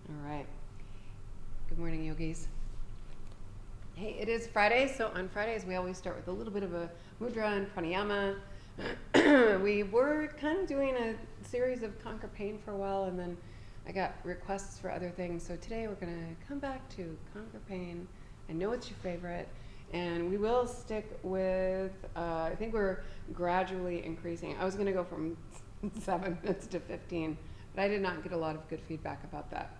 All right. Good morning, yogis. Hey, it is Friday, so on Fridays we always start with a little bit of a mudra and pranayama. We were kind of doing a series of conquer pain for a while, and then I got requests for other things. So today we're going to come back to conquer pain. I know it's your favorite, and we will stick with, I think we're gradually increasing. I was going to go from 7 minutes to 15, but I did not get a lot of good feedback about that.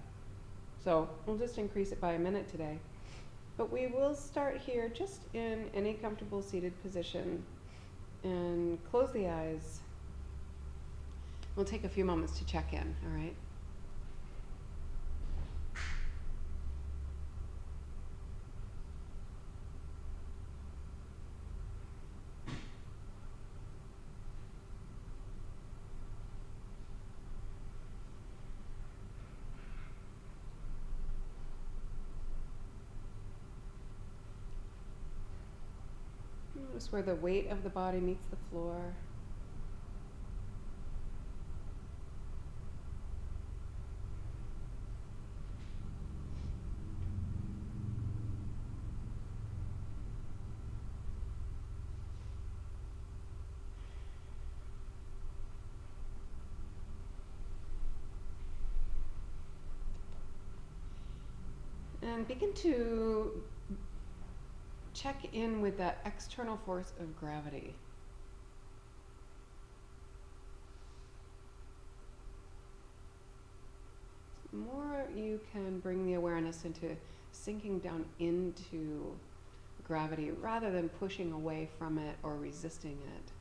So we'll just increase it by a minute today. But we will start here just in any comfortable seated position and close the eyes. We'll take a few moments to check in, all right? Notice where the weight of the body meets the floor. And begin to check in with that external force of gravity. The more you can bring the awareness into sinking down into gravity rather than pushing away from it or resisting it,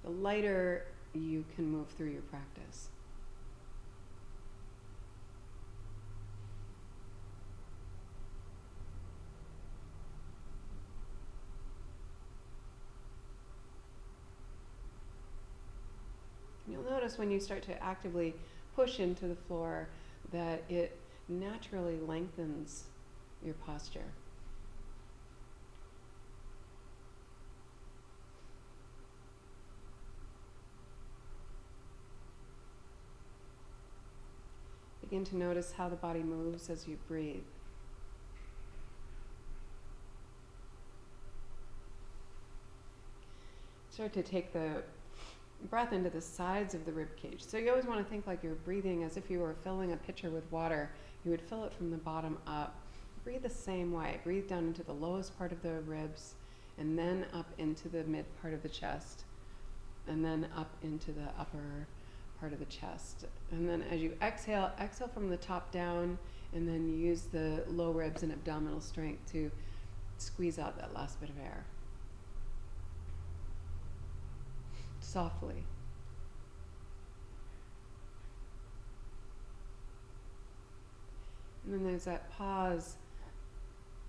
the lighter you can move through your practice. You'll notice when you start to actively push into the floor that it naturally lengthens your posture. Begin to notice how the body moves as you breathe. Start to take the breath into the sides of the rib cage. So you always want to think like you're breathing as if you were filling a pitcher with water. You would fill it from the bottom up. Breathe the same way. Breathe down into the lowest part of the ribs, and then up into the mid part of the chest, and then up into the upper part of the chest. And then as you exhale, exhale from the top down, and then use the low ribs and abdominal strength to squeeze out that last bit of air. Softly. And then there's that pause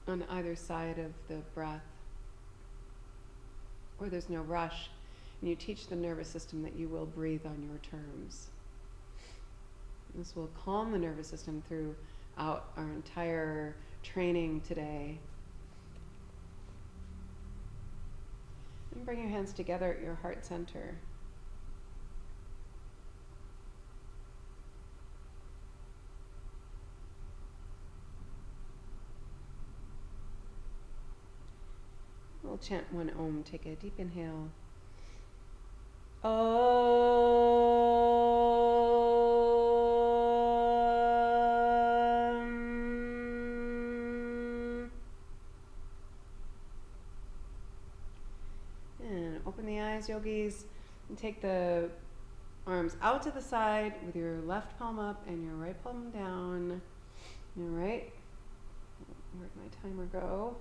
on either side of the breath, where there's no rush, and you teach the nervous system that you will breathe on your terms. This will calm the nervous system throughout our entire training today. And bring your hands together at your heart center. We'll chant one Om. Take a deep inhale. Open the eyes, yogis, and take the arms out to the side with your left palm up and your right palm down. All right. Where'd my timer go?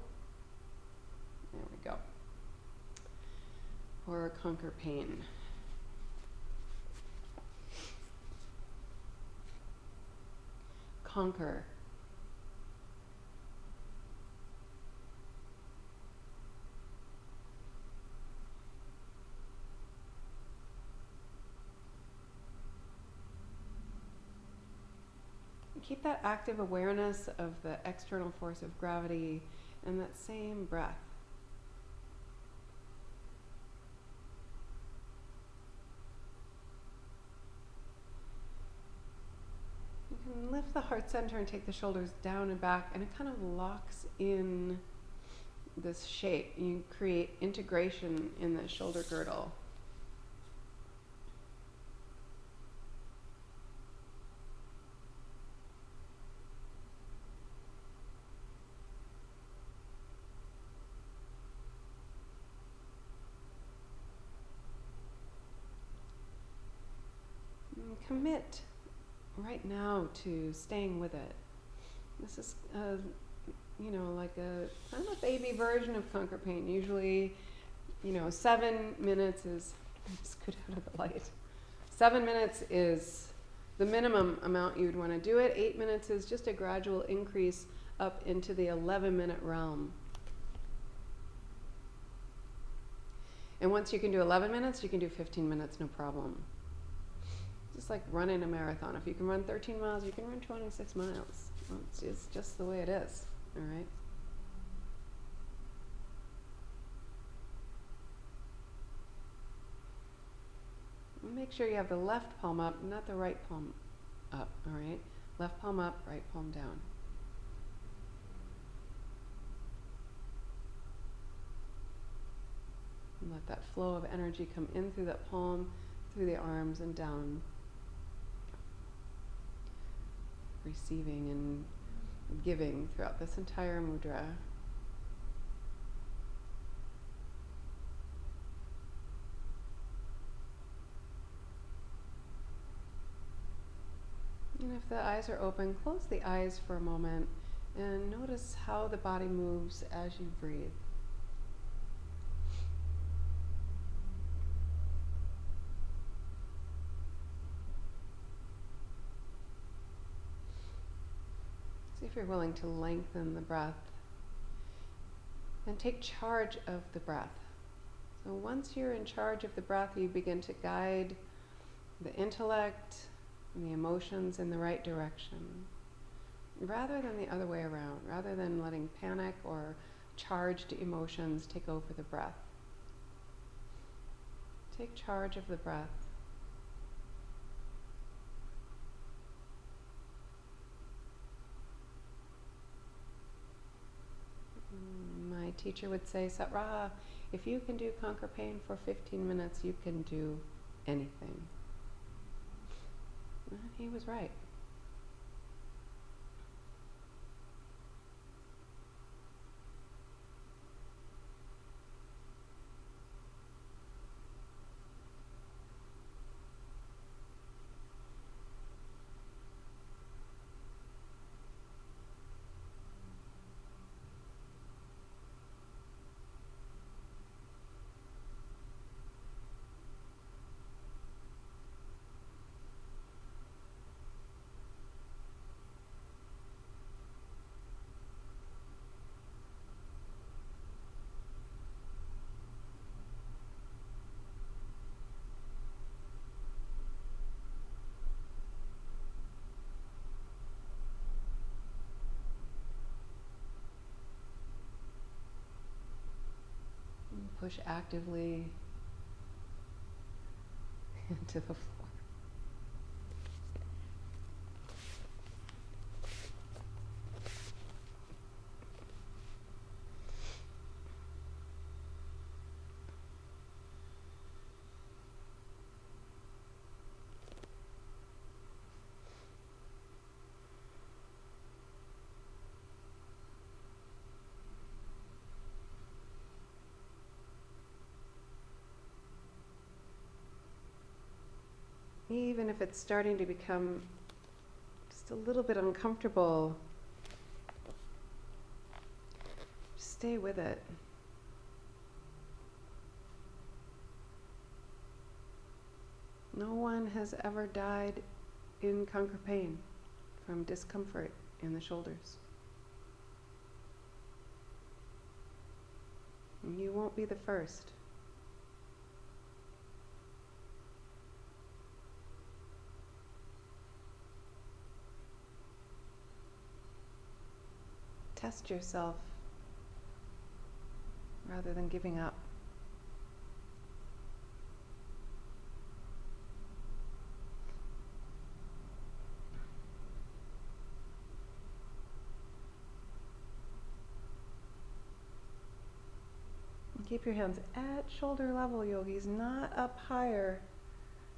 There we go. Or conquer pain. Conquer. Keep that active awareness of the external force of gravity and that same breath. You can lift lift the heart center and take the shoulders down and back, and it kind of locks in this shape. You create integration in the shoulder girdle. Commit right now to staying with it. This is, like a kind of a baby version of conquer pain. Usually, 7 minutes is, just scoot out of the light. 7 minutes is the minimum amount you'd want to do it. 8 minutes is just a gradual increase up into the 11-minute realm. And once you can do 11 minutes, you can do 15 minutes, no problem. Just like running a marathon. If you can run 13 miles, you can run 26 miles. Well, it's just the way it is, all right? Make sure you have the left palm up, not the right palm up, all right? Left palm up, right palm down. And let that flow of energy come in through that palm, through the arms, and down. Receiving and giving throughout this entire mudra. And if the eyes are open, close the eyes for a moment and notice how the body moves as you breathe. See if you're willing to lengthen the breath and take charge of the breath. So once you're in charge of the breath, you begin to guide the intellect and the emotions in the right direction, rather than the other way around, rather than letting panic or charged emotions take over the breath. Take charge of the breath. My teacher would say, Satraha, if you can do conquer pain for 15 minutes, you can do anything. And he was right. Push actively into the floor. Even if it's starting to become just a little bit uncomfortable, stay with it. No one has ever died in conquer pain from discomfort in the shoulders. You won't be the first. Test yourself rather than giving up. Keep your hands at shoulder level, yogis, not up higher,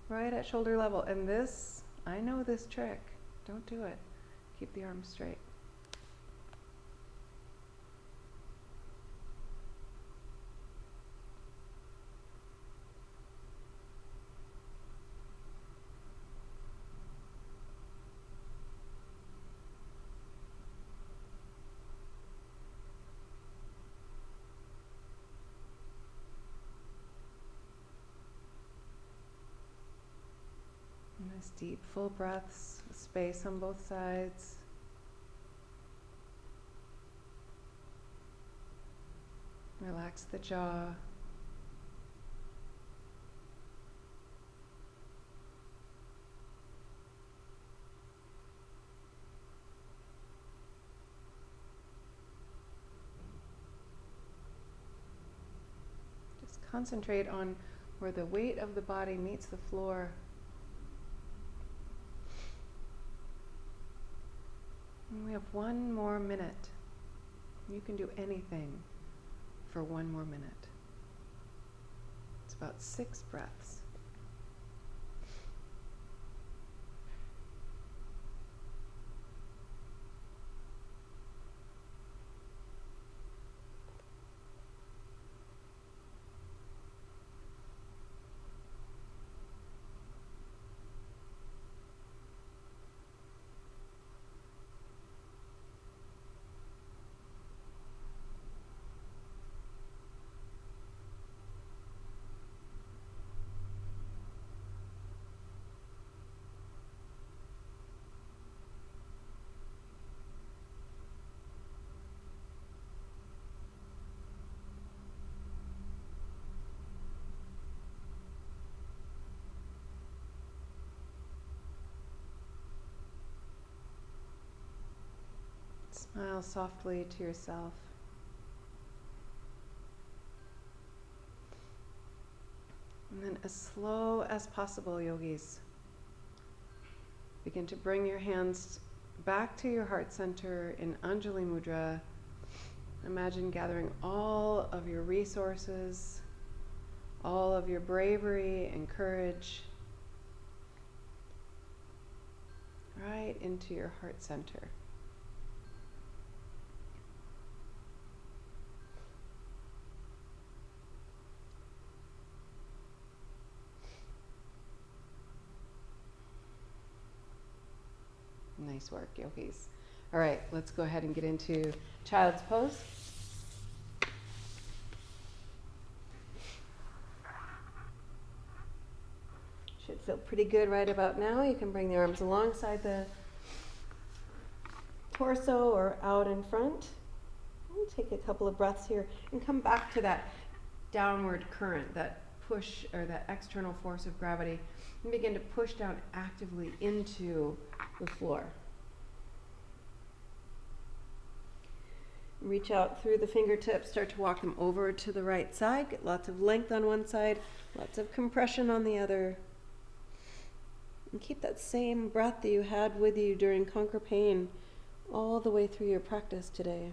right at shoulder level. And this, I know this trick. Don't do it. Keep the arms straight. Nice deep, full breaths, space on both sides. Relax the jaw. Just concentrate on where the weight of the body meets the floor. And we have 1 more minute. You can do anything for 1 more minute. It's about 6 breaths. Smile softly to yourself. And then as slow as possible, yogis, begin to bring your hands back to your heart center in Anjali Mudra. Imagine gathering all of your resources, all of your bravery and courage right into your heart center. Nice work, yogis. All right, let's go ahead and get into child's pose. Should feel pretty good right about now. You can bring the arms alongside the torso or out in front. We'll take a couple of breaths here and come back to that downward current, that push or that external force of gravity, and begin to push down actively into the floor. Reach out through the fingertips, start to walk them over to the right side. Get lots of length on one side, lots of compression on the other. And keep that same breath that you had with you during Conquer Pain all the way through your practice today.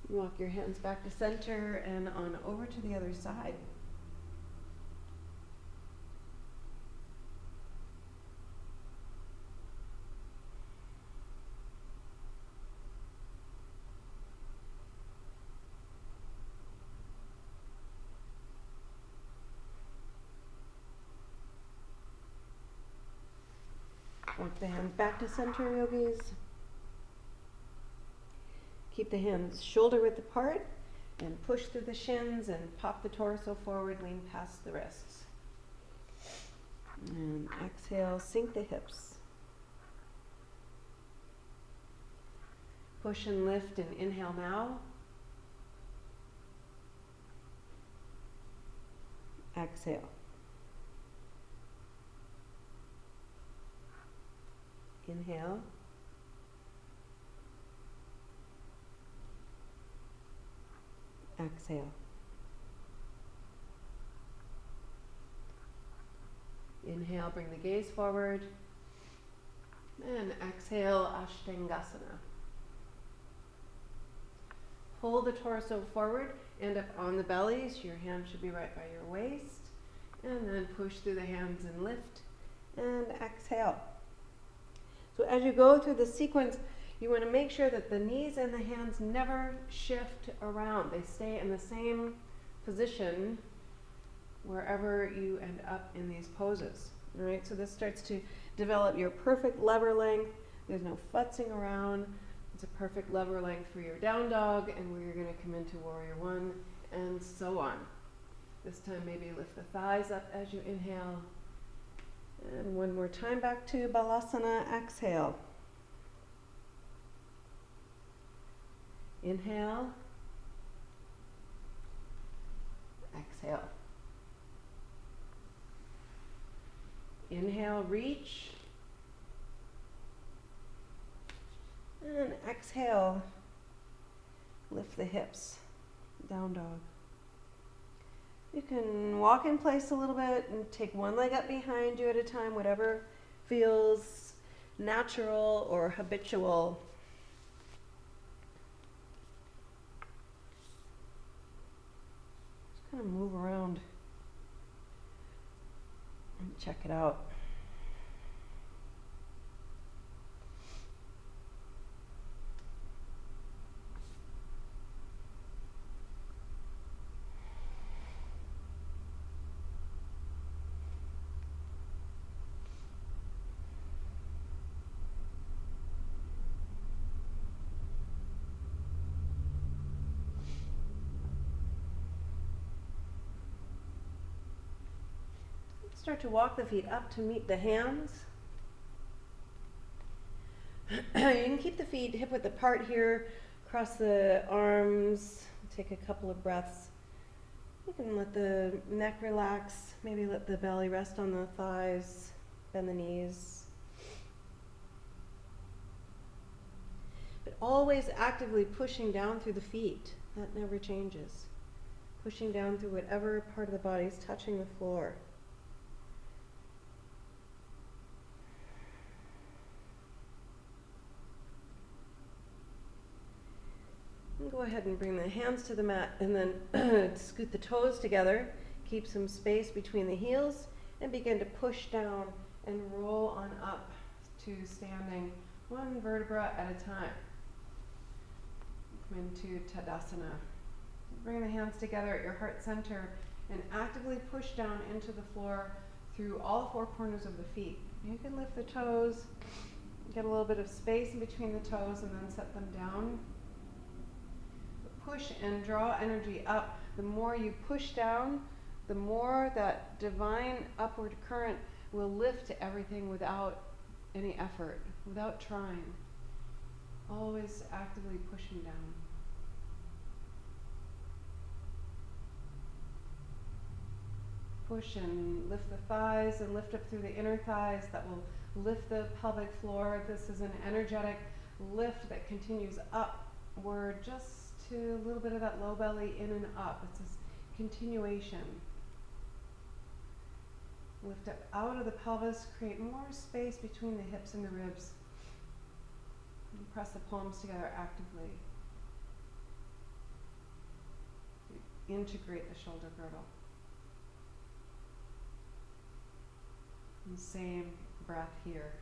Walk your hands back to center and on over to the other side. Walk the hands back to center, yogis. Keep the hands shoulder width apart and push through the shins and pop the torso forward, lean past the wrists. And exhale, sink the hips. Push and lift and inhale now. Exhale. Inhale. Exhale. Inhale, bring the gaze forward. And exhale, Ashtangasana. Pull the torso forward, end up on the belly, so your hand should be right by your waist. And then push through the hands and lift. And exhale. So as you go through the sequence, you want to make sure that the knees and the hands never shift around. They stay in the same position wherever you end up in these poses. All right, so this starts to develop your perfect lever length. There's no futzing around. It's a perfect lever length for your down dog and where you're going to come into warrior one and so on. This time maybe lift the thighs up as you inhale. And one more time back to Balasana, exhale. Inhale. Exhale. Inhale, reach. And exhale, lift the hips, down dog. You can walk in place a little bit and take one leg up behind you at a time, whatever feels natural or habitual. Just kind of move around and check it out. Start to walk the feet up to meet the hands. You can keep the feet hip width apart here, cross the arms, take a couple of breaths. You can let the neck relax, maybe let the belly rest on the thighs, bend the knees. But always actively pushing down through the feet, that never changes. Pushing down through whatever part of the body is touching the floor. Go ahead and bring the hands to the mat and then scoot the toes together. Keep some space between the heels and begin to push down and roll on up to standing one vertebra at a time. Come into Tadasana. Bring the hands together at your heart center and actively push down into the floor through all four corners of the feet. You can lift the toes, get a little bit of space in between the toes and then set them down. Push and draw energy up. The more you push down, the more that divine upward current will lift everything without any effort, without trying. Always actively pushing down. Push and lift the thighs and lift up through the inner thighs. That will lift the pelvic floor. This is an energetic lift that continues upward, just to a little bit of that low belly in and up. It's this continuation. Lift up out of the pelvis, create more space between the hips and the ribs. And press the palms together actively. Integrate the shoulder girdle. And same breath here.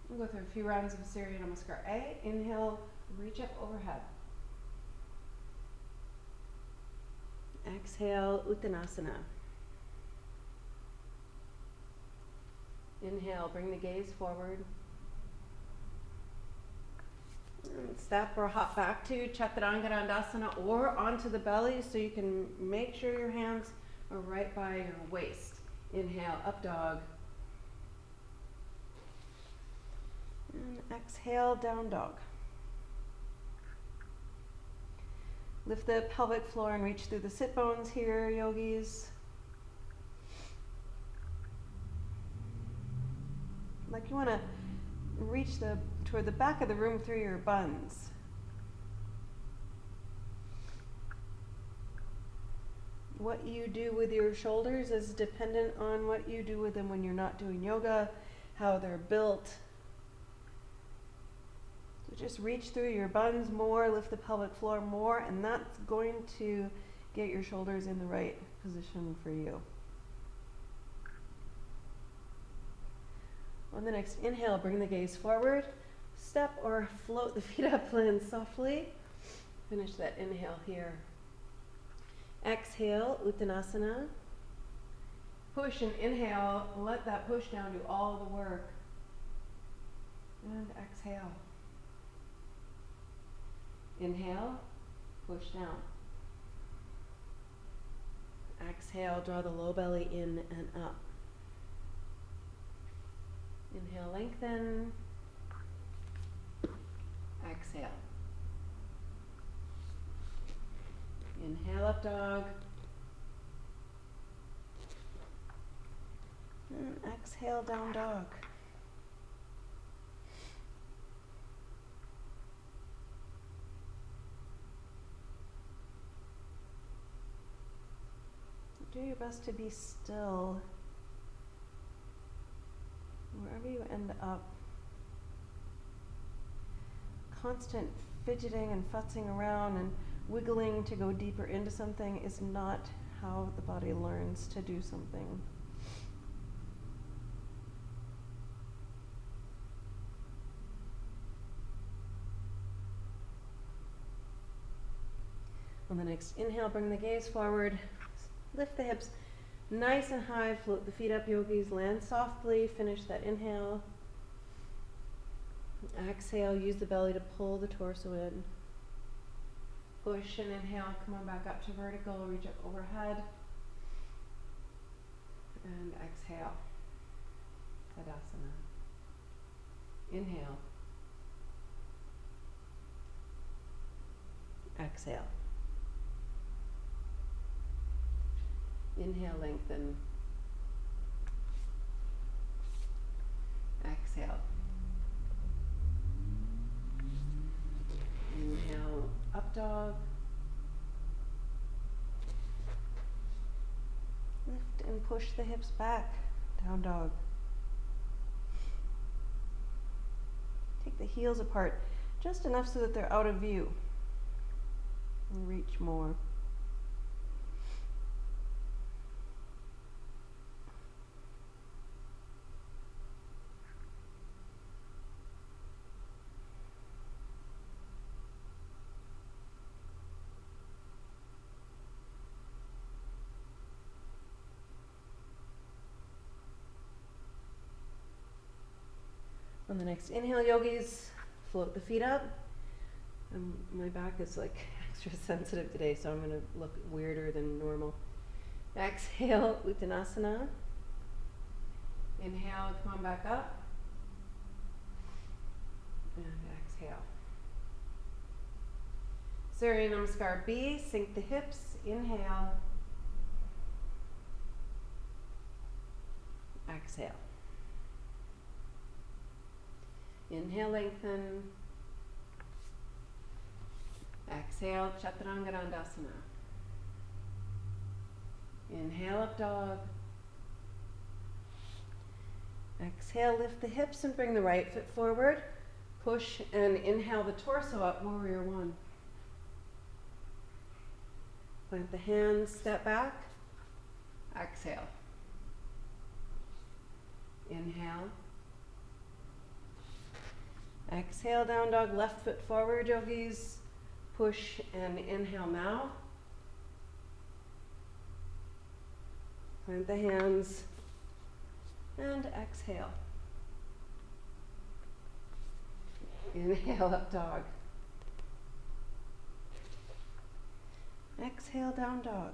We'll go through a few rounds of Surya Namaskar. Inhale, reach up overhead. Exhale, Uttanasana. Inhale, bring the gaze forward. And step or hop back to Chaturanga or onto the belly so you can make sure your hands are right by your waist. Inhale, up dog. And exhale, down dog. Lift the pelvic floor and reach through the sit bones here, yogis. Like you want to reach toward the back of the room through your buns. What you do with your shoulders is dependent on what you do with them when you're not doing yoga, how they're built. So just reach through your buns more, lift the pelvic floor more, and that's going to get your shoulders in the right position for you. On the next inhale, bring the gaze forward. Step or float the feet up, land softly. Finish that inhale here. Exhale, Uttanasana. Push and inhale, let that push down do all the work. And exhale. Inhale, push down. Exhale, draw the low belly in and up. Inhale, lengthen. Exhale. Inhale, up dog. And exhale, down dog. Do your best to be still wherever you end up. Constant fidgeting and futzing around and wiggling to go deeper into something is not how the body learns to do something. On the next inhale, bring the gaze forward, lift the hips nice and high, float the feet up, yogis, land softly, finish that inhale. Exhale, use the belly to pull the torso in. Push and inhale, come on back up to vertical, reach up overhead. And exhale, Tadasana. Inhale. Exhale. Inhale, lengthen. Exhale. Inhale, up dog. Lift and push the hips back, down dog. Take the heels apart just enough so that they're out of view. And reach more. On the next inhale, yogis, float the feet up. My back is like extra sensitive today, so I'm going to look weirder than normal. Exhale, Uttanasana. Inhale, come on back up. And exhale. Surya Namaskar B, sink the hips, inhale. Exhale. Inhale, lengthen. Exhale, Chaturanga-Dandasana. Inhale, up dog. Exhale, lift the hips and bring the right foot forward. Push and inhale the torso up, warrior one. Plant the hands, step back. Exhale. Inhale. Exhale, down dog, left foot forward, yogis. Push and inhale now. Plant the hands and exhale. Inhale, up dog. Exhale, down dog.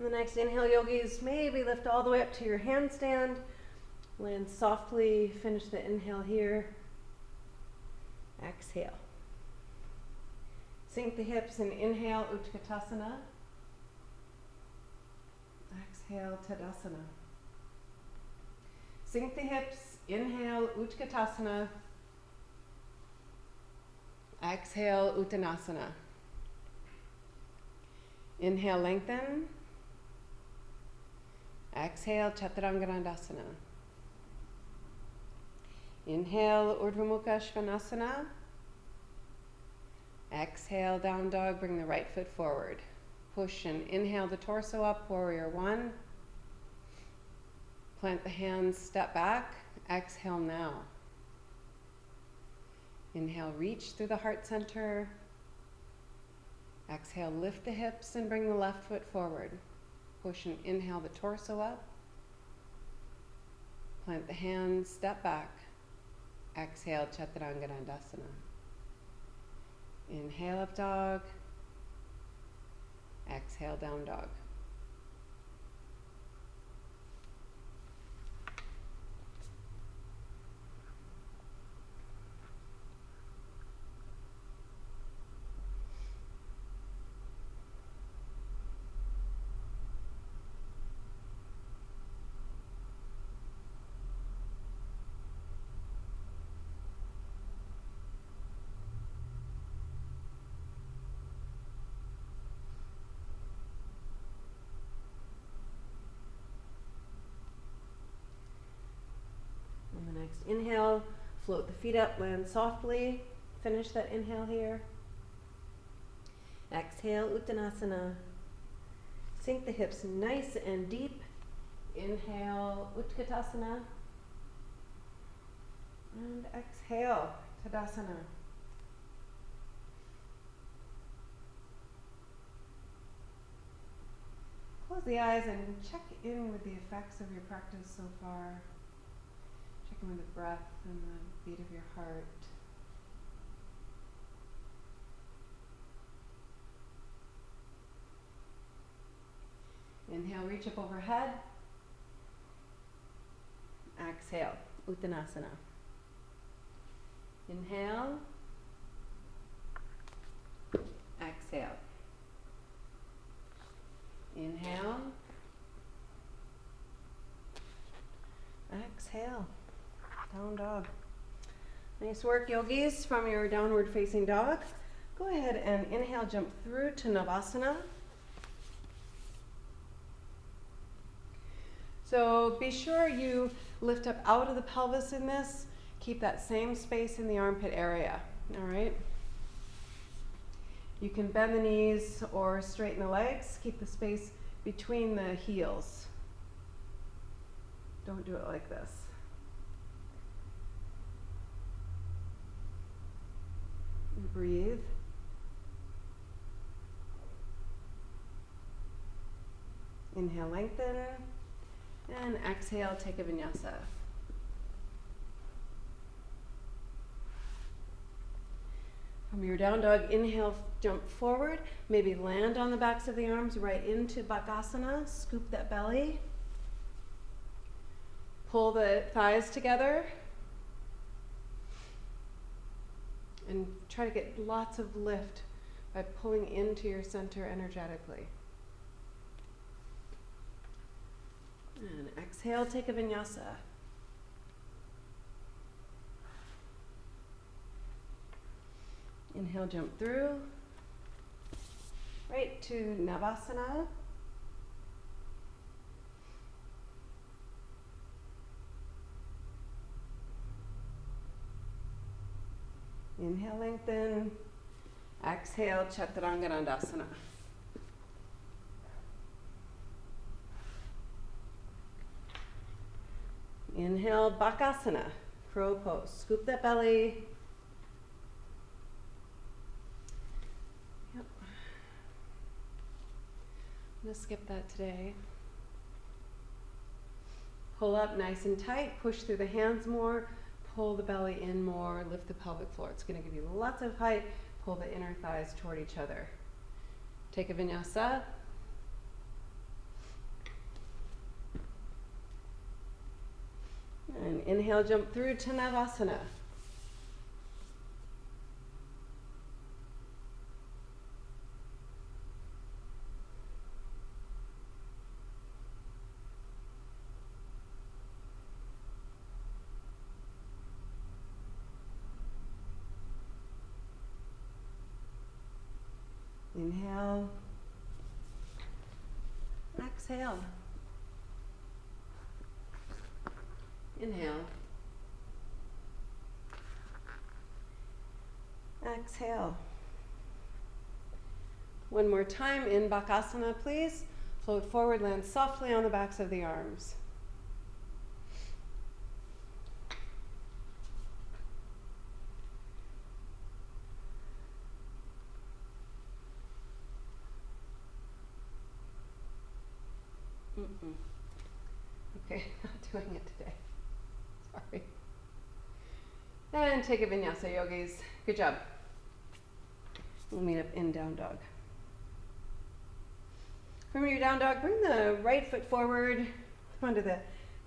the next inhale, yogis, maybe lift all the way up to your handstand. Land softly, finish the inhale here. Exhale. Sink the hips and inhale, Utkatasana. Exhale, Tadasana. Sink the hips, inhale, Utkatasana. Exhale, Uttanasana. Inhale, lengthen. Exhale, Chaturanga. Inhale, Urdhva Mukha Svanasana. Exhale, down dog, bring the right foot forward. Push and inhale the torso up, warrior one. Plant the hands, step back. Exhale now. Inhale, reach through the heart center. Exhale, lift the hips and bring the left foot forward. Push and inhale the torso up. Plant the hands, step back. Exhale, Chaturanga. Inhale, up dog. Exhale, down dog. On the next inhale, float the feet up, land softly. Finish that inhale here. Exhale, Uttanasana. Sink the hips nice and deep. Inhale, Utkatasana. And exhale, Tadasana. Close the eyes and check in with the effects of your practice so far. Check in with the breath and the beat of your heart. Inhale, reach up overhead. Exhale, Uttanasana. Inhale. Exhale. Inhale. Exhale. Down dog. Nice work, yogis, from your downward facing dog. Go ahead and inhale, jump through to Navasana. So be sure you lift up out of the pelvis in this. Keep that same space in the armpit area, all right? You can bend the knees or straighten the legs. Keep the space between the heels. Don't do it like this. And breathe. Inhale, lengthen. And exhale, take a vinyasa. From your down dog, inhale, jump forward. Maybe land on the backs of the arms right into Bakasana. Scoop that belly. Pull the thighs together. And try to get lots of lift by pulling into your center energetically. And exhale, take a vinyasa. Inhale, jump through. Right to Navasana. Inhale, lengthen. Exhale, Chaturanga. Inhale, Bakasana, crow pose. Scoop that belly. Yep. I'm gonna skip that today. Pull up nice and tight, push through the hands more, pull the belly in more, lift the pelvic floor. It's gonna give you lots of height. Pull the inner thighs toward each other. Take a vinyasa. And inhale, jump through to Navasana. Inhale. Exhale. Inhale. Exhale. One more time in Bakasana, please. Float forward, land softly on the backs of the arms. Okay, not doing it today. Sorry. And take a Vinyasa, yogis. Good job. We'll meet up in down dog. From your down dog, bring the right foot forward onto the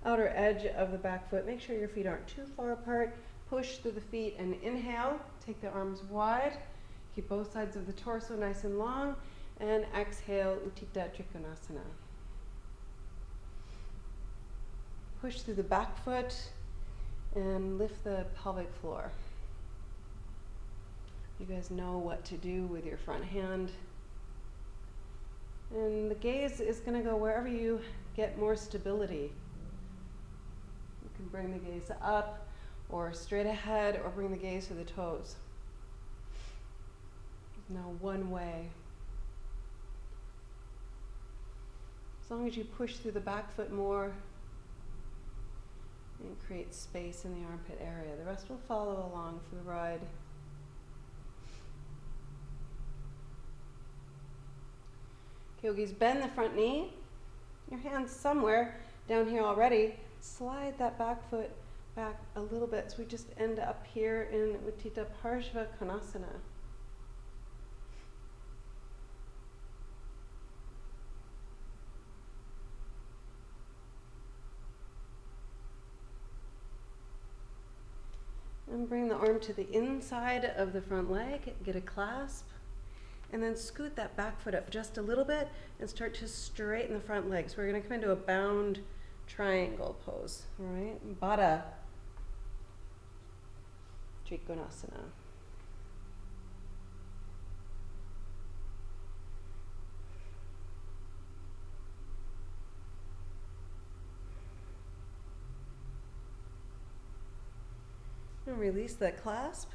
outer edge of the back foot. Make sure your feet aren't too far apart. Push through the feet and inhale. Take the arms wide. Keep both sides of the torso nice and long. And exhale, Utthita Trikonasana. Push through the back foot and lift the pelvic floor. You guys know what to do with your front hand. And the gaze is going to go wherever you get more stability. You can bring the gaze up or straight ahead or bring the gaze to the toes. There's no one way. As long as you push through the back foot more and create space in the armpit area, the rest will follow along for the ride. Yogis, bend the front knee. Your hands somewhere down here already. Slide that back foot back a little bit so we just end up here in Utthita Parshva Konasana. And bring the arm to the inside of the front leg, get a clasp, and then scoot that back foot up just a little bit and start to straighten the front leg. So we're going to come into a bound triangle pose, all right? Baddha Trikonasana. And release that clasp.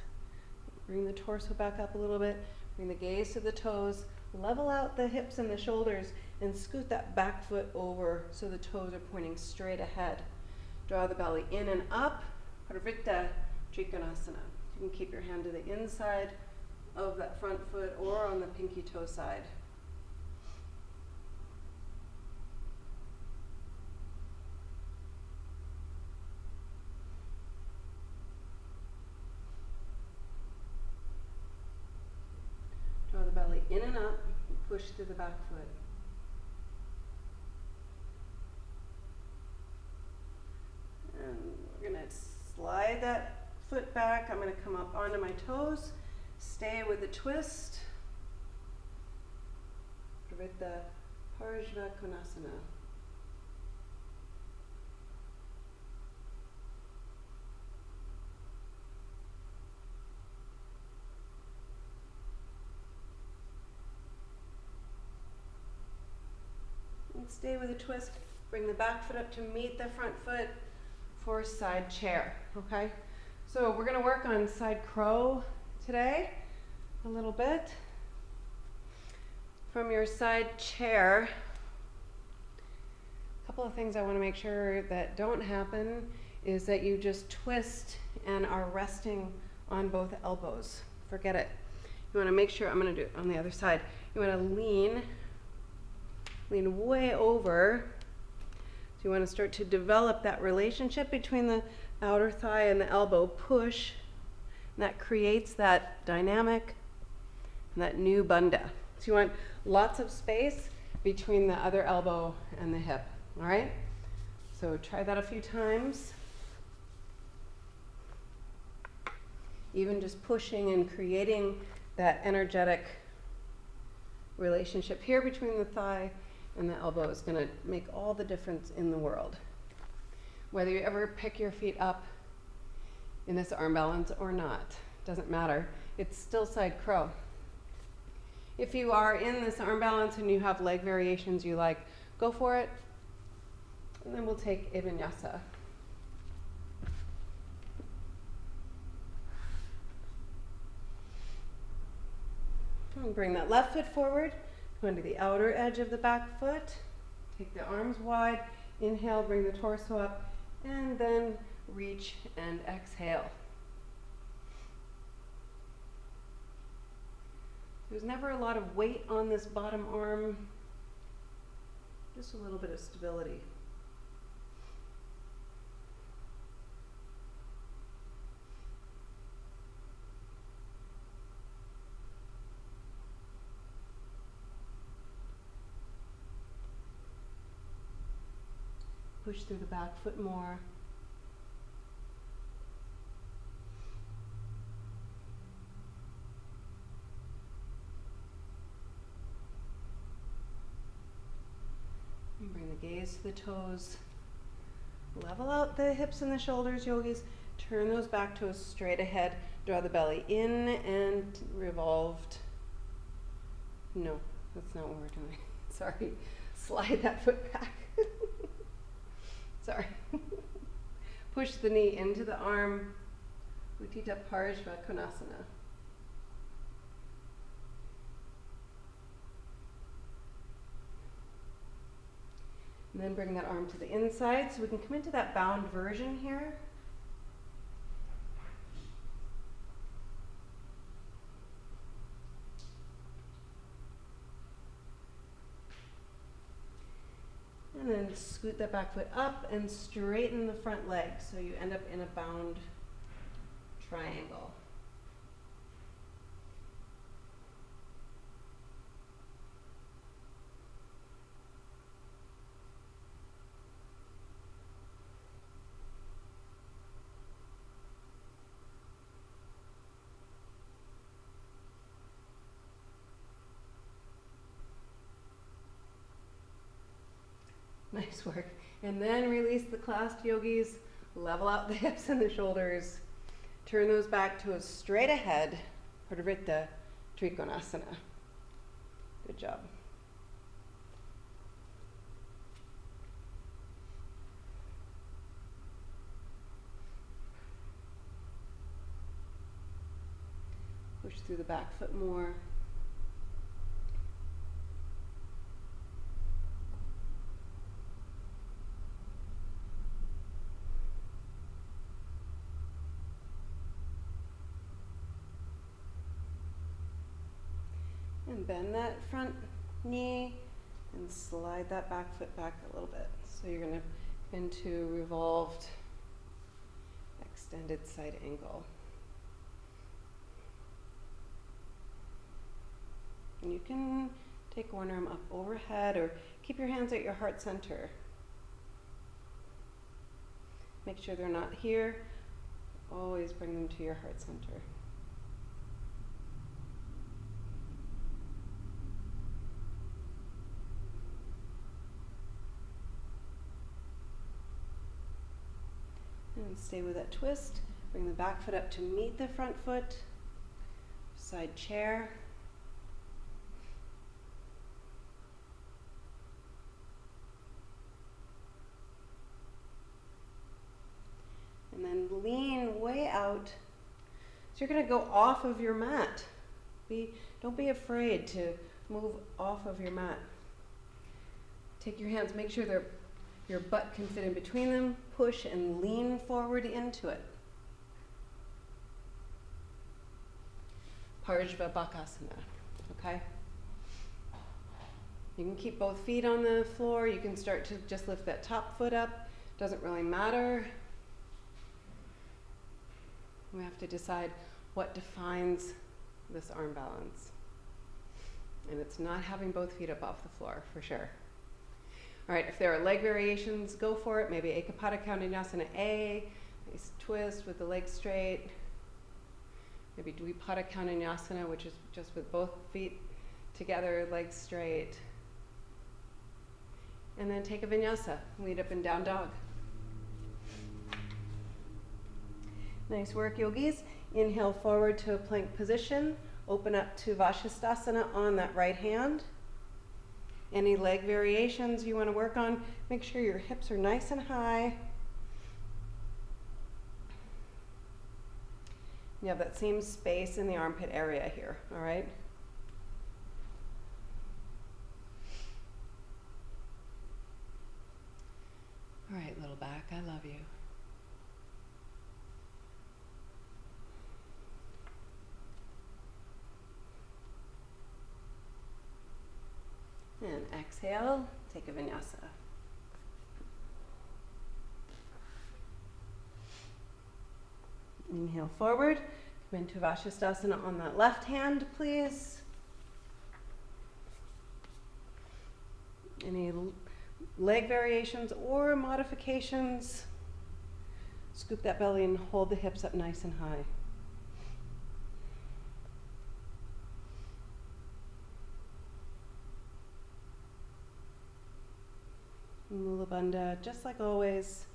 Bring the torso back up a little bit. Bring the gaze to the toes. Level out the hips and the shoulders and scoot that back foot over so the toes are pointing straight ahead. Draw the belly in and up. Parvita Trikonasana. You can keep your hand to the inside of that front foot or on the pinky toe side. Draw the belly in and up, and push through the back foot. And we're going to slide that foot back. I'm going to come up onto my toes. Stay with the twist. Parvita Parshva Konasana. And stay with a twist. Bring the back foot up to meet the front foot for side chair, okay? So we're gonna work on side crow today a little bit. From your side chair, a couple of things I wanna make sure that don't happen is that you just twist and are resting on both elbows. Forget it. You wanna make sure, I'm gonna do it on the other side. You wanna lean way over. So you want to start to develop that relationship between the outer thigh and the elbow. Push. And that creates that dynamic and that new bandha. So you want lots of space between the other elbow and the hip. All right? So try that a few times. even just pushing and creating that energetic relationship here between the thigh and the elbow is going to make all the difference in the world. Whether you ever pick your feet up in this arm balance or not, doesn't matter. It's still side crow. If you are in this arm balance and you have leg variations you like, go for it. And then we'll take a Vinyasa. And bring that left foot forward, go into the outer edge of the back foot. Take the arms wide, inhale, bring the torso up, and then reach and exhale. There's never a lot of weight on this bottom arm, just a little bit of stability. Push through the back foot more. And bring the gaze to the toes. Level out the hips and the shoulders, yogis. Turn those back toes straight ahead. Draw the belly in and revolved. No, that's not what we're doing. Sorry. Slide that foot back. Sorry. Push the knee into the arm. Utthita Parshva Konasana. And then bring that arm to the inside so we can come into that bound version here. And then scoot that back foot up and straighten the front leg so you end up in a bound triangle. Nice work. And then release the clasped, yogis. Level out the hips and the shoulders. Turn those back to a straight ahead, Parivrtta Trikonasana. Good job. Push through the back foot more. And bend that front knee and slide that back foot back a little bit. So you're going to into revolved extended side angle. And you can take one arm up overhead or keep your hands at your heart center. Make sure they're not here. Always bring them to your heart center. And stay with that twist. Bring the back foot up to meet the front foot. Side chair. And then lean way out. So you're going to go off of your mat. Don't be afraid to move off of your mat. Take your hands, make sure your butt can fit in between them. Push and lean forward into it. Parshva Bakasana, okay? You can keep both feet on the floor. You can start to just lift that top foot up. Doesn't really matter. We have to decide what defines this arm balance. And it's not having both feet up off the floor, for sure. All right, if there are leg variations, go for it. Maybe Ekapada Vinyasa A, nice twist with the legs straight. Maybe Dvipada Vinyasa, which is just with both feet together, legs straight. And then take a vinyasa, lead up and down dog. Nice work, yogis. Inhale forward to a plank position. Open up to Vashisthasana on that right hand. Any leg variations you want to work on, make sure your hips are nice and high. You have that same space in the armpit area here, all right? All right, little back, I love you. And exhale, take a vinyasa. Inhale forward, come into Vashisthasana on that left hand, please. Any leg variations or modifications? Scoop that belly and hold the hips up nice and high. Mula Bandha, just like always.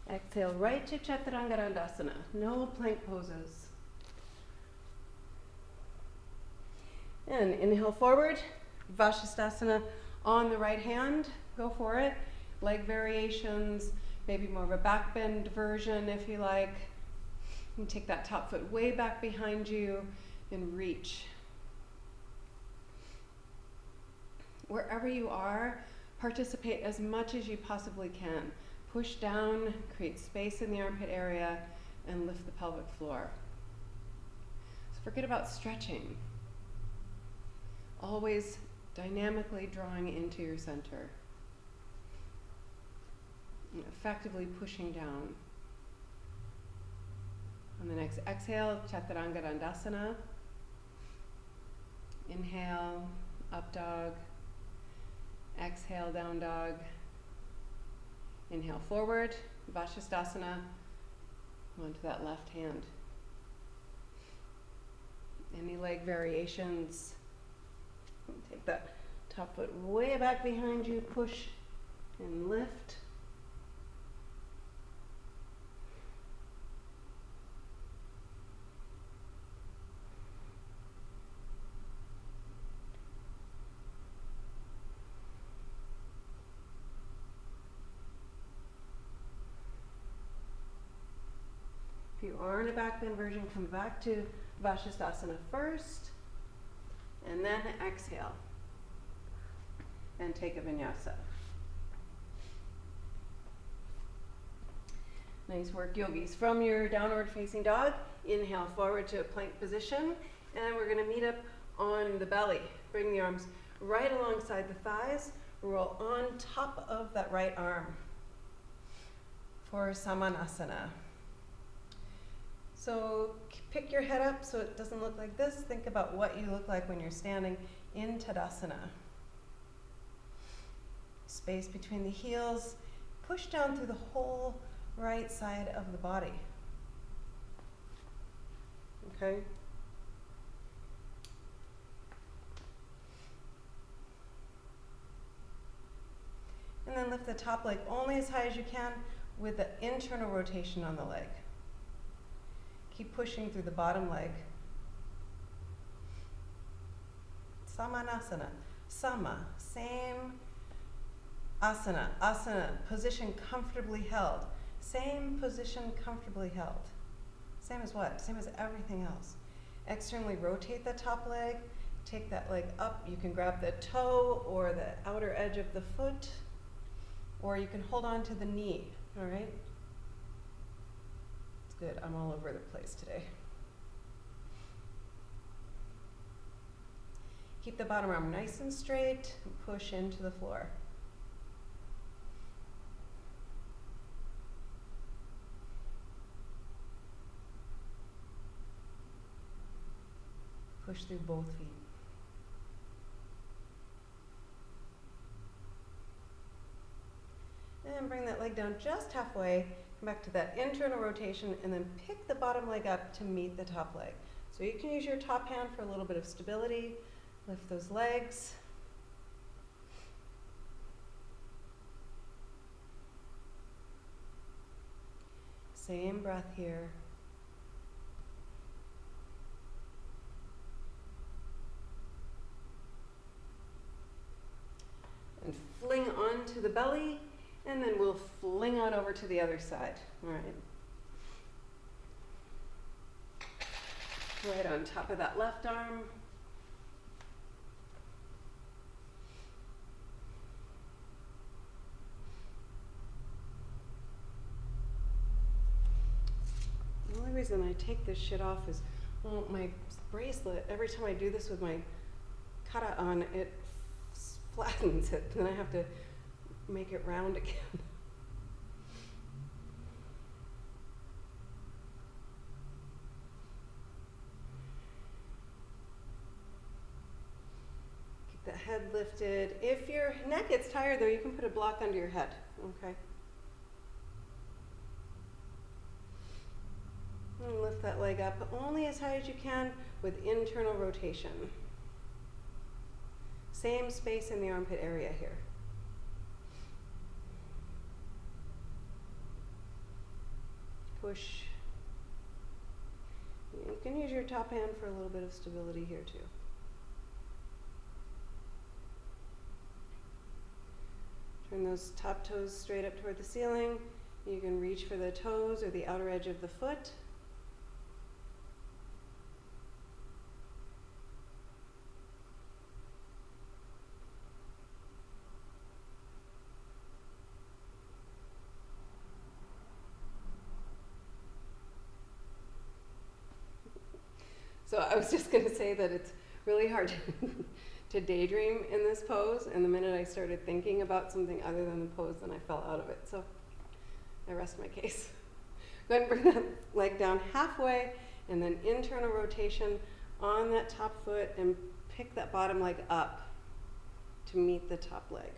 Exhale right to Chaturanga Dandasana. No plank poses. And inhale forward, Vashisthasana on the right hand. Go for it. Leg variations, maybe more of a back bend version if you like. And take that top foot way back behind you and reach. Wherever you are, participate as much as you possibly can. Push down, create space in the armpit area, and lift the pelvic floor. So forget about stretching. Always dynamically drawing into your center. And effectively pushing down. On the next exhale, Chaturanga Dandasana. Inhale, up dog. Exhale, down dog. Inhale forward, Vashisthasana. Onto that left hand. Any leg variations? Take that top foot way back behind you, push and lift. If you are in a back bend version, come back to Vashisthasana first, and then exhale, and take a vinyasa. Nice work, yogis. From your downward facing dog, inhale forward to a plank position, and we're gonna meet up on the belly. Bring the arms right alongside the thighs, roll on top of that right arm for Samanasana. So pick your head up so it doesn't look like this. Think about what you look like when you're standing in Tadasana. Space between the heels. Push down through the whole right side of the body. Okay? And then lift the top leg only as high as you can with the internal rotation on the leg. Keep pushing through the bottom leg. Samanasana. Sama, same asana. Asana, position comfortably held. Same position comfortably held. Same as what? Same as everything else. Externally rotate the top leg. Take that leg up. You can grab the toe or the outer edge of the foot, or you can hold on to the knee, all right? Good, I'm all over the place today. Keep the bottom arm nice and straight, and push into the floor. Push through both feet. then bring that leg down just halfway, come back to that internal rotation, and then pick the bottom leg up to meet the top leg. So you can use your top hand for a little bit of stability. Lift those legs. Same breath here. And fling onto the belly, and then we'll fling on over to the other side. All right. Right on top of that left arm. The only reason I take this shit off is, well, my bracelet, every time I do this with my kata on, it flattens it, then I have to make it round again. Keep the head lifted. If your neck gets tired though, you can put a block under your head, okay? And lift that leg up only as high as you can with internal rotation. Same space in the armpit area here. Push. You can use your top hand for a little bit of stability here too. Turn those top toes straight up toward the ceiling. You can reach for the toes or the outer edge of the foot. So I was just going to say that it's really hard to daydream in this pose, and the minute I started thinking about something other than the pose, then I fell out of it. So I rest my case. Go ahead and bring that leg down halfway, and then internal rotation on that top foot, and pick that bottom leg up to meet the top leg.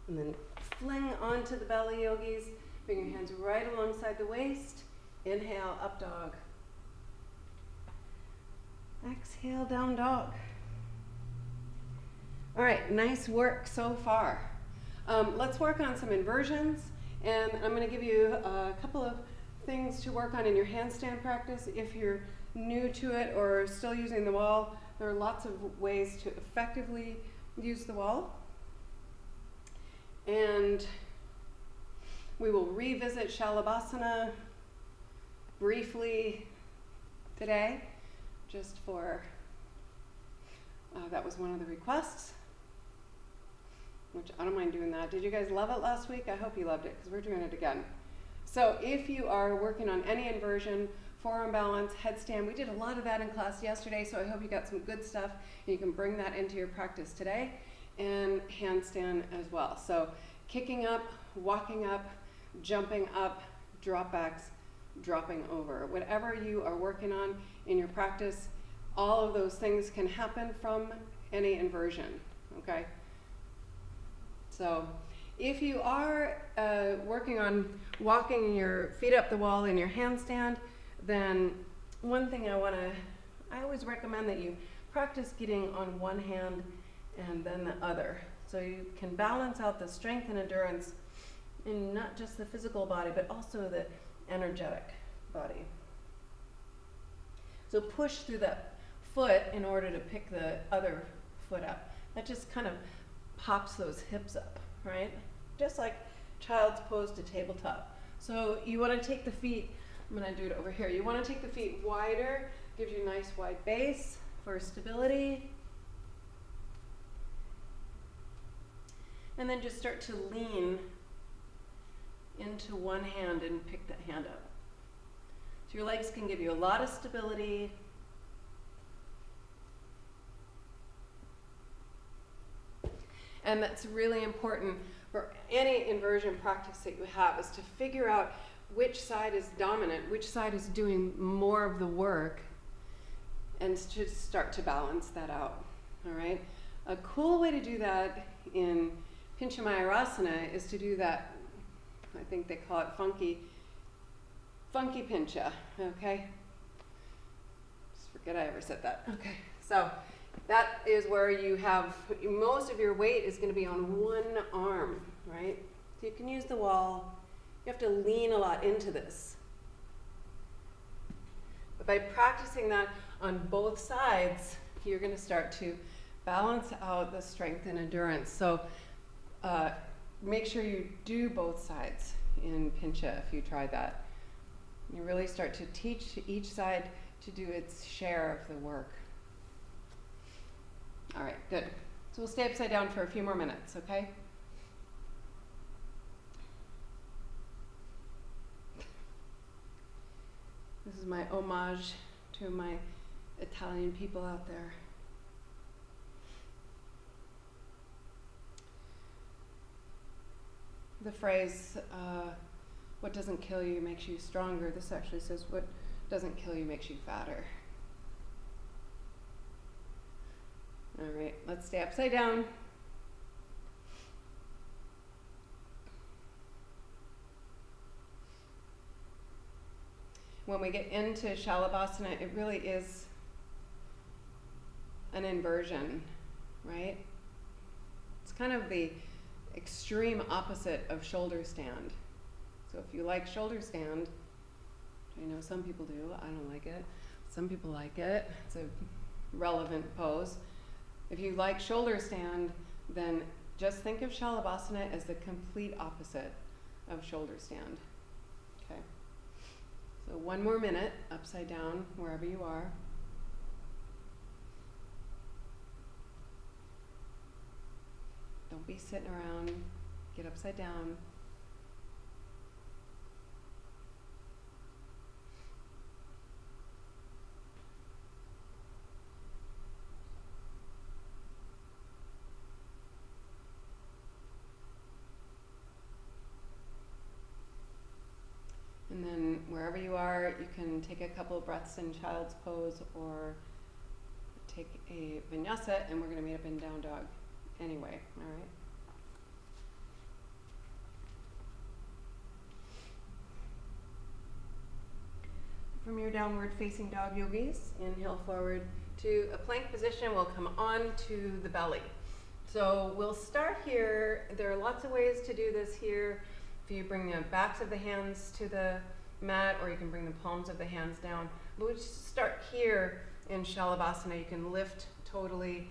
And then fling onto the belly, yogis. Bring your hands right alongside the waist. Inhale, up dog. Exhale, down dog. All right, nice work so far. Let's work on some inversions, and I'm going to give you a couple of things to work on in your handstand practice. If you're new to it or still using the wall, there are lots of ways to effectively use the wall. And we will revisit Shalabhasana briefly today, just for, that was one of the requests, which I don't mind doing that. Did you guys love it last week? I hope you loved it, because we're doing it again. So if you are working on any inversion, forearm balance, headstand, we did a lot of that in class yesterday, so I hope you got some good stuff, and you can bring that into your practice today. And handstand as well. So kicking up, walking up, jumping up, drop backs, dropping over. Whatever you are working on in your practice, all of those things can happen from any inversion, okay? So if you are working on walking your feet up the wall in your handstand, then one thing I always recommend that you practice getting on one hand and then the other. So you can balance out the strength and endurance in not just the physical body, but also the energetic body. So push through that foot in order to pick the other foot up. That just kind of pops those hips up, right? Just like child's pose to tabletop. So you want to take the feet, I'm going to do it over here. You want to take the feet wider, gives you a nice wide base for stability. And then just start to lean into one hand and pick that hand up. So your legs can give you a lot of stability. And that's really important for any inversion practice that you have, is to figure out which side is dominant, which side is doing more of the work, and to start to balance that out, all right? A cool way to do that in Pincha Mayurasana is to do that, I think they call it funky pincha, okay? Just forget I ever said that. Okay, so that is where you have, most of your weight is gonna be on one arm, right? So you can use the wall. You have to lean a lot into this. But by practicing that on both sides, you're gonna start to balance out the strength and endurance. So make sure you do both sides in pincha if you try that. You really start to teach each side to do its share of the work. All right, good. So we'll stay upside down for a few more minutes, okay? This is my homage to my Italian people out there. The phrase, what doesn't kill you makes you stronger. This actually says, what doesn't kill you makes you fatter. All right, let's stay upside down. When we get into Shalabhasana, it really is an inversion, right? It's kind of the extreme opposite of shoulder stand. So if you like shoulder stand, I know some people do, I don't like it. Some people like it, it's a relevant pose. If you like shoulder stand, then just think of Shalabhasana as the complete opposite of shoulder stand, okay? So one more minute, upside down, wherever you are. Don't be sitting around, get upside down. And then wherever you are, you can take a couple of breaths in child's pose or take a vinyasa, and we're going to meet up in down dog anyway, all right? From your downward facing dog, yogis, inhale forward to a plank position. We'll come on to the belly. So we'll start here. There are lots of ways to do this here. If you bring the backs of the hands to the mat, or you can bring the palms of the hands down. But we just start here in Shalabhasana. You can lift totally.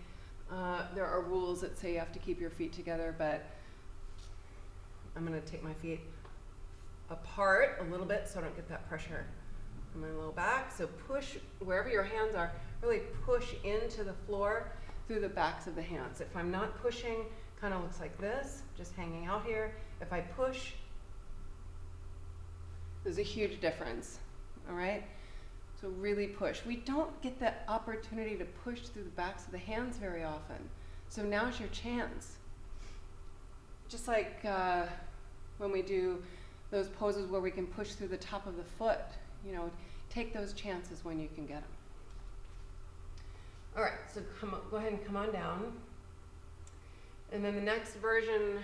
There are rules that say you have to keep your feet together, but I'm going to take my feet apart a little bit so I don't get that pressure on my low back. So push wherever your hands are, really push into the floor through the backs of the hands. If I'm not pushing, kind of looks like this, just hanging out here. If I push, there's a huge difference, all right? So really push. We don't get the opportunity to push through the backs of the hands very often. So now's your chance. Just like when we do those poses where we can push through the top of the foot, you know, take those chances when you can get them. All right, so go ahead and come on down. And then the next version,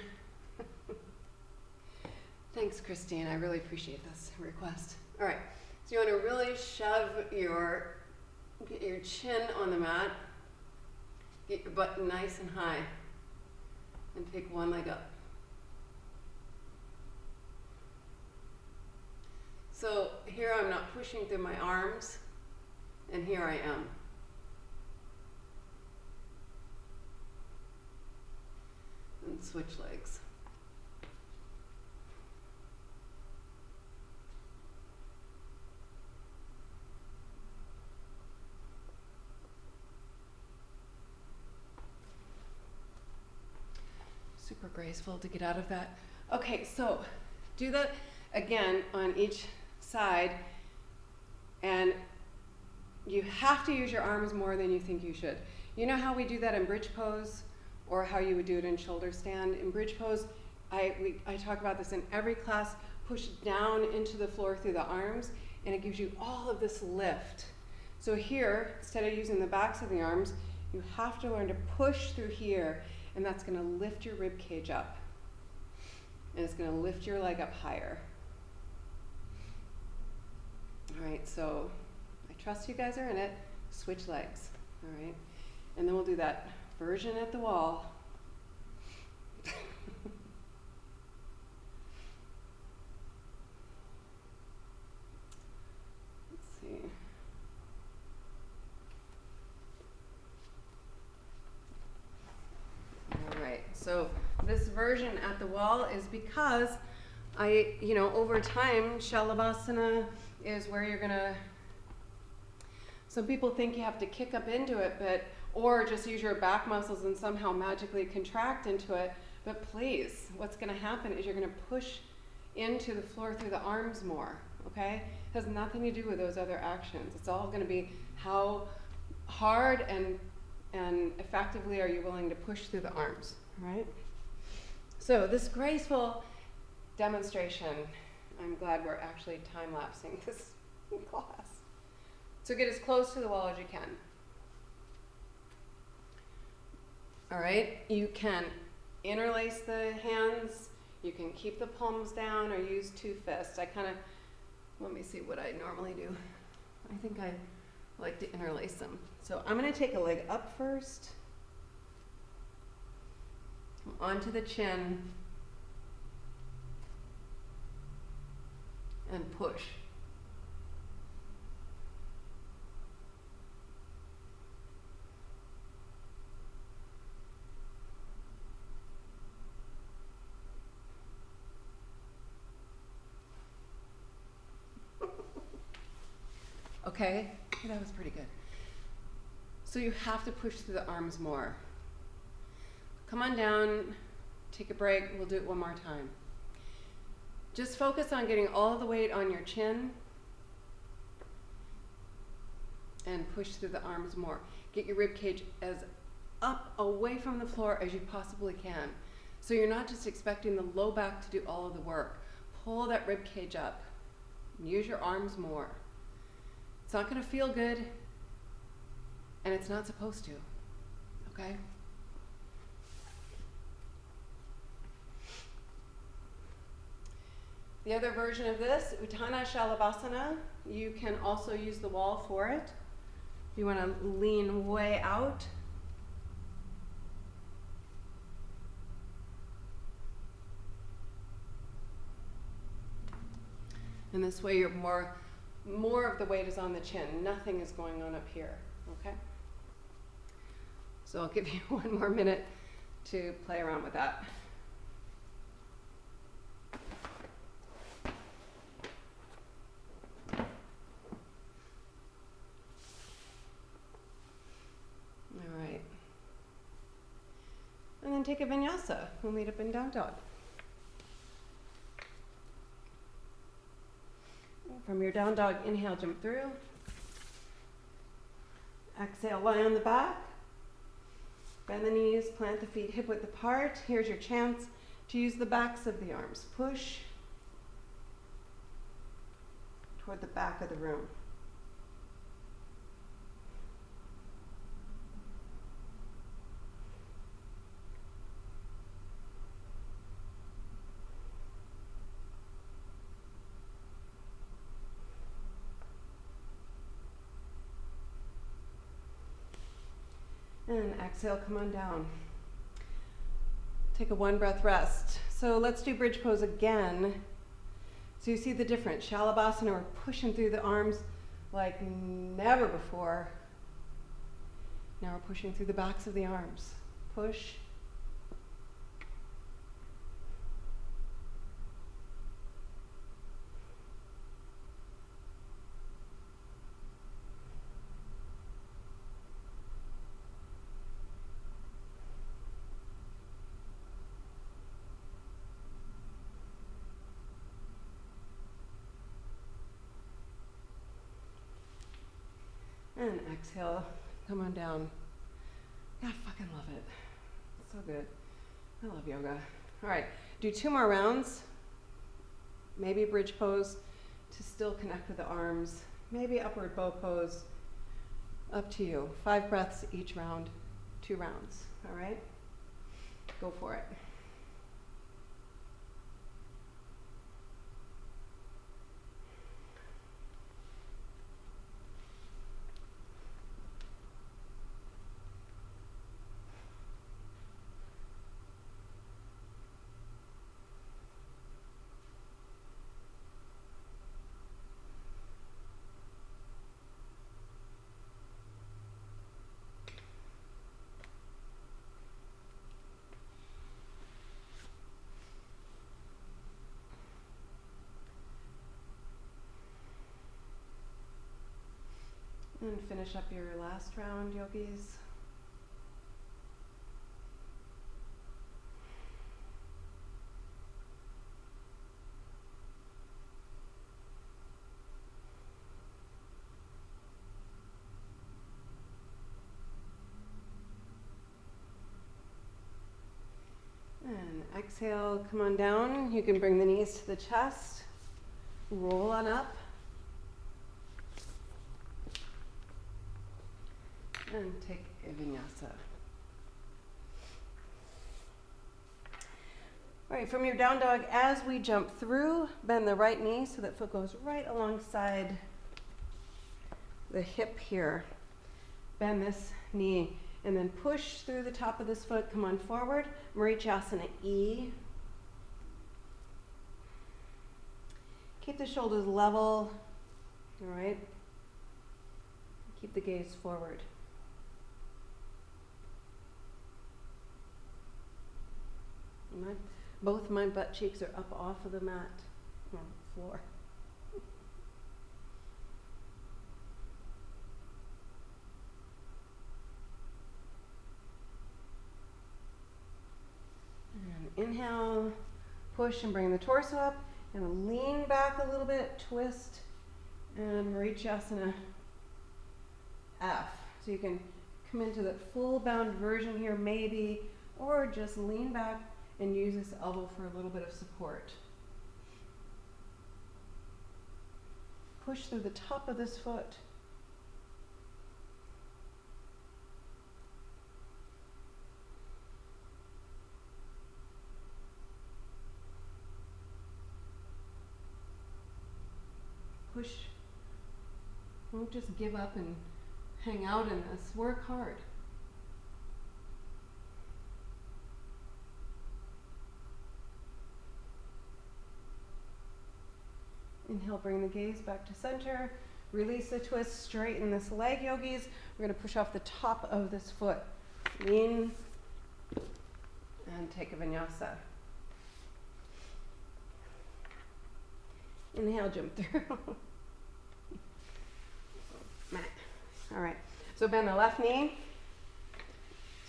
thanks, Christine. I really appreciate this request. All right, so you want to really shove get your chin on the mat, get your butt nice and high, and take one leg up. So here I'm not pushing through my arms, and here I am. And switch legs. Super graceful to get out of that. Okay, so do that again on each side, and you have to use your arms more than you think you should. You know how we do that in bridge pose or how you would do it in shoulder stand. In bridge pose, I talk about this in every class. Push down into the floor through the arms, and it gives you all of this lift. So here, instead of using the backs of the arms, you have to learn to push through here, and that's going to lift your rib cage up. And it's going to lift your leg up higher. All right, so I trust you guys are in it. Switch legs, all right? And then we'll do that version at the wall. So this version at the wall is because over time, Shalabhasana is where you're gonna, some people think you have to kick up into it, or just use your back muscles and somehow magically contract into it. But please, what's gonna happen is you're gonna push into the floor through the arms more, okay? It has nothing to do with those other actions. It's all gonna be how hard and effectively are you willing to push through the arms. Right? So this graceful demonstration, I'm glad we're actually time-lapsing this class. So get as close to the wall as you can. All right, you can interlace the hands, you can keep the palms down or use two fists. Let me see what I normally do. I think I like to interlace them. So I'm gonna take a leg up first, onto the chin, and push. Okay, that was pretty good. So you have to push through the arms more. Come on down, take a break, we'll do it one more time. Just focus on getting all the weight on your chin and push through the arms more. Get your rib cage as up away from the floor as you possibly can. So you're not just expecting the low back to do all of the work. Pull that rib cage up and use your arms more. It's not gonna feel good, and it's not supposed to, okay? The other version of this, Uttana Shalabhasana, you can also use the wall for it. You want to lean way out. And this way you're more of the weight is on the chin. Nothing is going on up here, okay? So I'll give you one more minute to play around with that. And then take a vinyasa. We'll meet up in down dog. From your down dog, inhale, jump through. Exhale, lie on the back. Bend the knees, plant the feet hip width apart. Here's your chance to use the backs of the arms. Push toward the back of the room. And exhale, come on down. Take a one breath rest. So let's do bridge pose again. So you see the difference. Shalabhasana, we're pushing through the arms like never before. Now we're pushing through the backs of the arms. Push. And exhale, come on down. I fucking love it. So good. I love yoga. All right, do 2 more rounds. Maybe bridge pose to still connect with the arms. Maybe upward bow pose. Up to you. 5 breaths each round, 2 rounds. All right? Go for it. And finish up your last round, yogis. And exhale, come on down. You can bring the knees to the chest. Roll on up. And take a vinyasa. All right, from your down dog, as we jump through, bend the right knee so that foot goes right alongside the hip here. Bend this knee and then push through the top of this foot. Come on forward. Marichasana E. Keep the shoulders level. All right. Keep the gaze forward. Both my butt cheeks are up off of the mat, or floor. And inhale, push and bring the torso up, and lean back a little bit, twist, and Marichasana F. So you can come into the full bound version here maybe, or just lean back and use this elbow for a little bit of support. Push through the top of this foot. Push. Don't just give up and hang out in this. Work hard. Inhale, bring the gaze back to center. Release the twist, straighten this leg, yogis. We're going to push off the top of this foot. Lean and take a vinyasa. Inhale, jump through. All right, so bend the left knee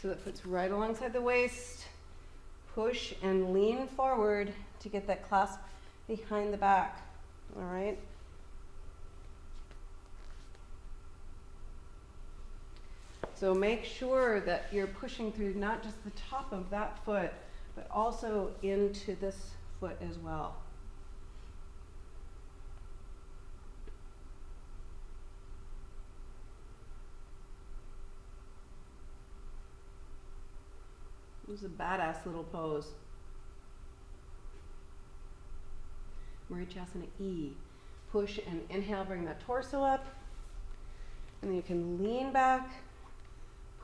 so that foot's right alongside the waist. Push and lean forward to get that clasp behind the back. All right. So make sure that you're pushing through not just the top of that foot, but also into this foot as well. This is a badass little pose. Marichasana E. Push and inhale, bring that torso up. And then you can lean back,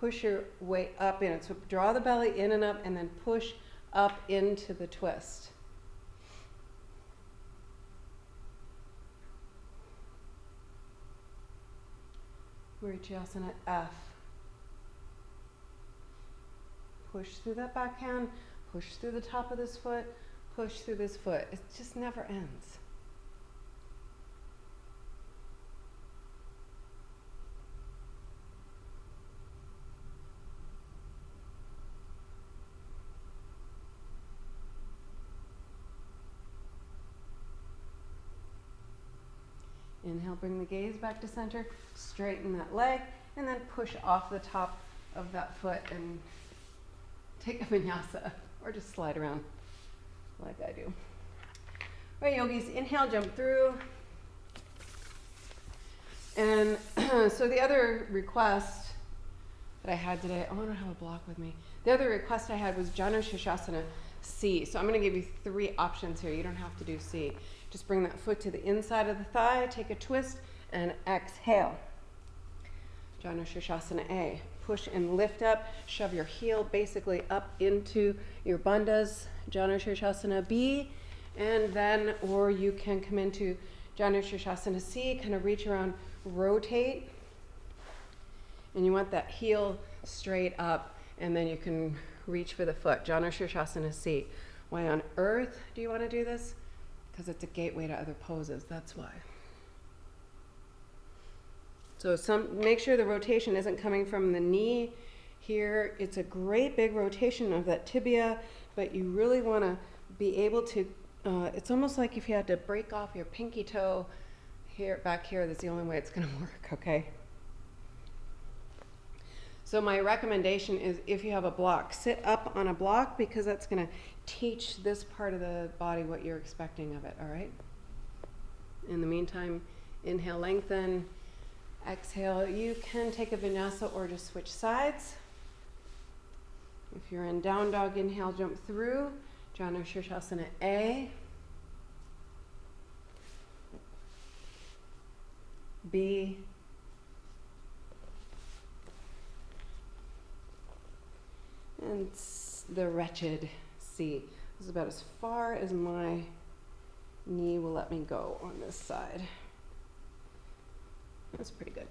push your way up in. So draw the belly in and up, and then push up into the twist. Marichasana F. Push through that backhand, push through the top of this foot, push through this foot. It just never ends. Inhale, bring the gaze back to center, straighten that leg, and then push off the top of that foot and take a vinyasa or just slide around like I do. All right, yogis, inhale, jump through. And so the other request that I had today, I don't have a block with me. The other request I had was Janu Shirshasana C. So I'm going to give you 3 options here. You don't have to do C. Just bring that foot to the inside of the thigh, take a twist, and exhale. Janu Shirshasana A. Push and lift up, shove your heel basically up into your bandhas. Janu Shirshasana B. And then, or you can come into Janu Shirshasana C, kind of reach around, rotate. And you want that heel straight up, and then you can reach for the foot. Janu Shirshasana C. Why on earth do you want to do this? Because it's a gateway to other poses, that's why. So make sure the rotation isn't coming from the knee here. It's a great big rotation of that tibia, but you really want to be able to, it's almost like if you had to break off your pinky toe here, back here, that's the only way it's going to work, okay? So my recommendation is if you have a block, sit up on a block because that's going to teach this part of the body what you're expecting of it, all right? In the meantime, inhale, lengthen. Exhale, you can take a vinyasa or just switch sides. If you're in down dog, inhale, jump through. Janu Shirshasana A. B. And the wretched C. This is about as far as my knee will let me go on this side. That's pretty good.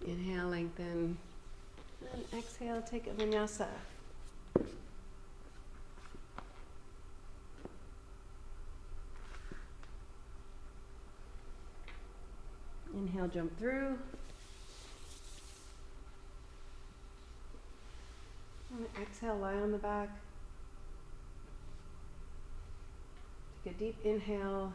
Inhale, lengthen, and exhale, take a vinyasa. Inhale, jump through. And exhale, lie on the back. Take a deep inhale.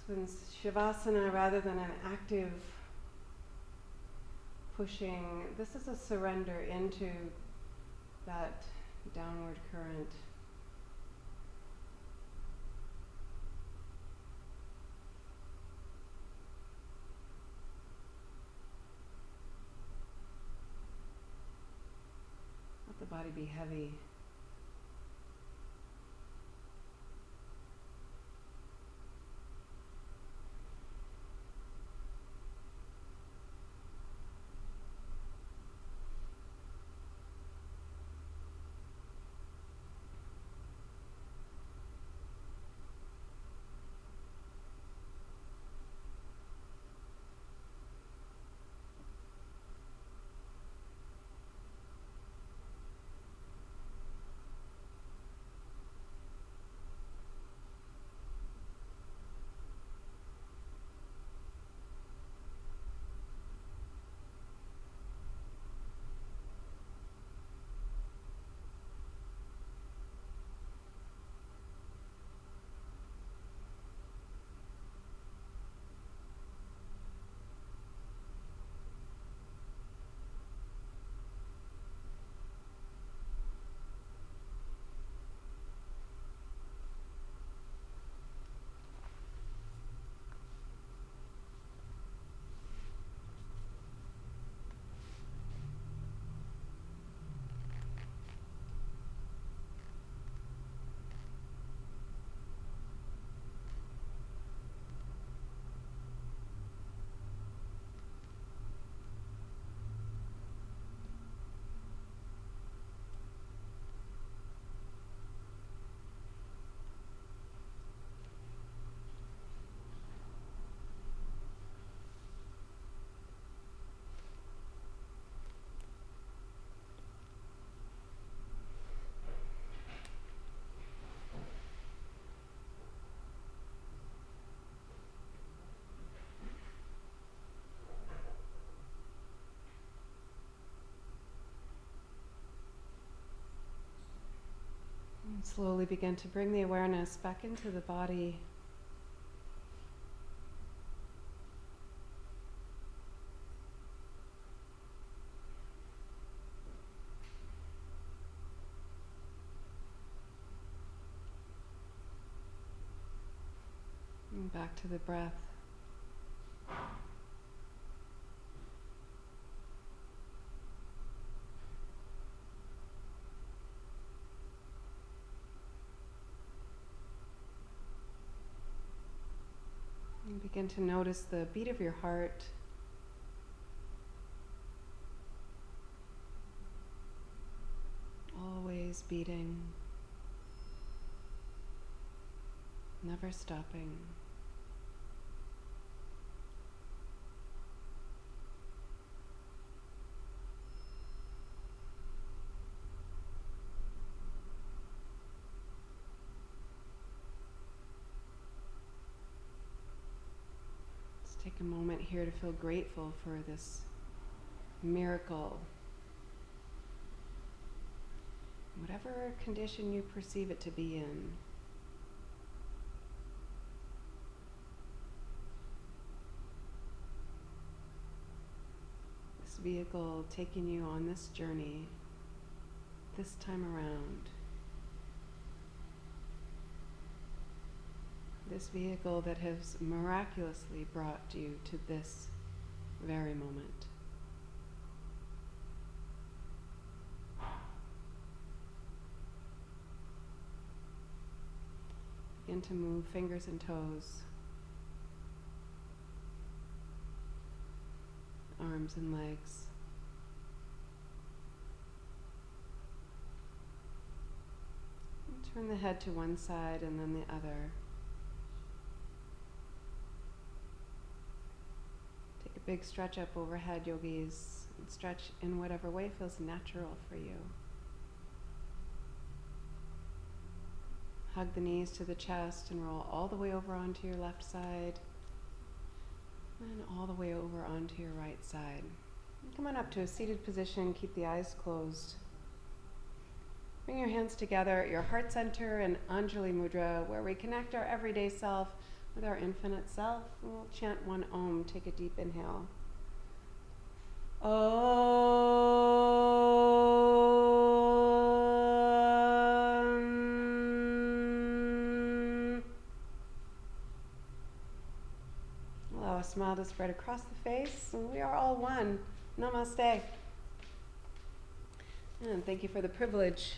So in Shavasana, rather than an active pushing, this is a surrender into that downward current. Let the body be heavy. slowly begin to bring the awareness back into the body. And back to the breath. And begin to notice the beat of your heart. Always beating, never stopping. Let's take a moment here to feel grateful for this miracle. Whatever condition you perceive it to be in. This vehicle taking you on this journey, this time around. This vehicle that has miraculously brought you to this very moment. Begin to move fingers and toes, arms and legs. And turn the head to one side and then the other. Take a big stretch up overhead, yogis, and stretch in whatever way feels natural for you. Hug the knees to the chest and roll all the way over onto your left side and all the way over onto your right side. And come on up to a seated position, keep the eyes closed. Bring your hands together at your heart center in Anjali Mudra, where we connect our everyday self with our infinite self. And we'll chant one Om. Take a deep inhale. Allow a smile to spread across the face, and we are all one. Namaste. And thank you for the privilege.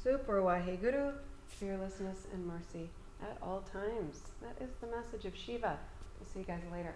Super Waheguru, fearlessness and mercy at all times. That is the message of Shiva. We'll see you guys later.